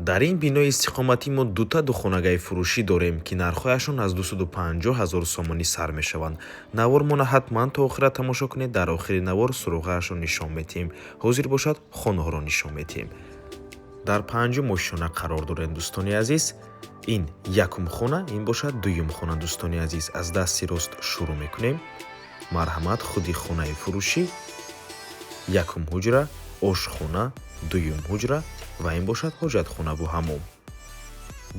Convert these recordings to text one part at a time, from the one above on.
дар ин бинои истиқоматӣ мо дута духонагаи фурӯшӣ дорем, ки нархҳояшон аз 250 000 сомонӣ сар мешаванд. Навормона ҳатман то охира тамошо кунед. Дар охири навор суруғаашон нишон медиҳем. ҳозир бошад хонаҳоро нишон медиҳем. дар панҷум ошшона қарор дорем дӯстони азиз. ин якум хона, ин бошад дуюм хона дӯстони азиз. аз дасти рост шурӯъ мекунем. марҳамат, худи хонаи фурӯшӣ, якум ҳуҷра, ошхона, дуюм ҳуҷра ва ин бошад ҳоҷатхонаву ҳаммом.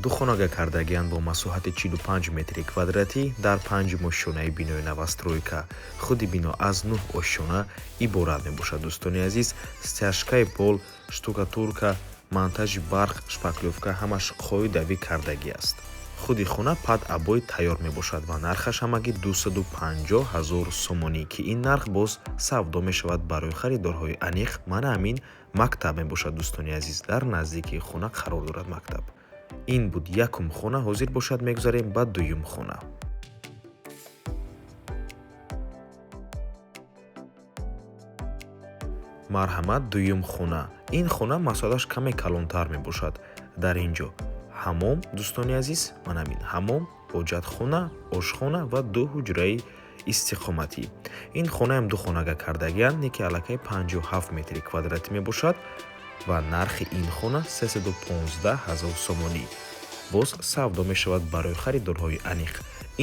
ду хонага кардагианд бо масоҳати 45 метри квадратӣ дар панҷум ошшонаи бинои новостройка. худи бино аз 9 ошшона иборат мебошад дӯстони азиз. стяжкаи пол, штукатурка, монтажи барқ, шпаклёвка ҳамаш қоидавӣ кардагӣ аст. худи хона пад абой тайёр мебошад ва нархаш ҳамагӣ 250 000 сомонӣ, ки ин нарх боз савдо мешавад барои харидорҳои аниқ. мана ҳамин мактаб мебошад дӯстони азиз. дар наздикии хона қарор дорад мактаб. ин буд якум хона. ҳозир бошад мегузарем ба дуюм хона. марҳамат, дуюм хона. ин хона масоҳаташ каме калонтар мебошад. дар ин ҷо ҳаммом дӯстони азиз, мана ҳамин ҳаммом, ҳоҷатхона, ошхона ва ду ҳуҷраи истиқоматӣ. ин хонаам ду хонага кардагианд, не ки аллакай 57 метри квадратӣ мебошад ва нархи ин хона 315 000 сомонӣ. боз савдо мешавад барои харидорҳои аниқ.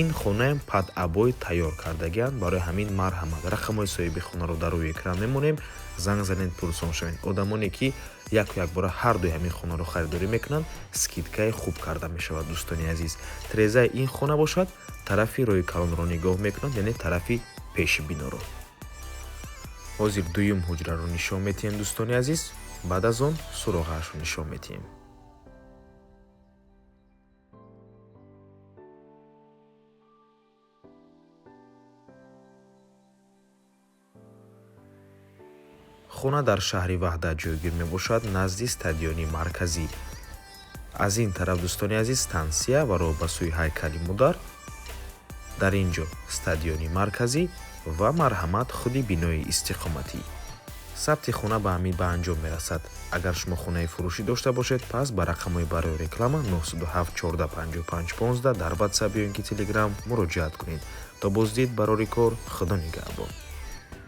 ин хонаам пад абой тайёр кардагианд. барои ҳамин марҳамат, рақамҳои соҳиби хонаро дар рӯи экран мемонем. занг занед, пурсон шавед. одамоне ки якбора ҳардуи ҳамин хонаро харидорӣ мекунанд, скидкаи хуб карда мешавад дӯстони азиз. тирезаи ин хона бошад тарафи рӯи калонро нигоҳ мекунад, яъне тарафи пеши биноро. ҳозир дуюм ҳуҷраро нишон медиҳем дӯстони азиз. баъд аз он суроғаашро нишон медиҳем. хона дар шаҳри ваҳдат ҷойгир мебошад, назди стадиони марказӣ. аз ин тараф дӯстони азиз стансия ва роҳ ба сӯи ҳайкали модар. дар ин ҷо стадиони марказӣ ва марҳамат, худи бинои истиқоматӣ. сабти хона ба ҳамин ба анҷом мерасад. агар шумо хонаи фурӯшӣ дошта бошед, пас ба рақамҳои барои реклама 907 14 55 15 дар ватсап ё ин ки телеграм муроҷиат кунед. то боздид барори кор, худо нигаҳбон.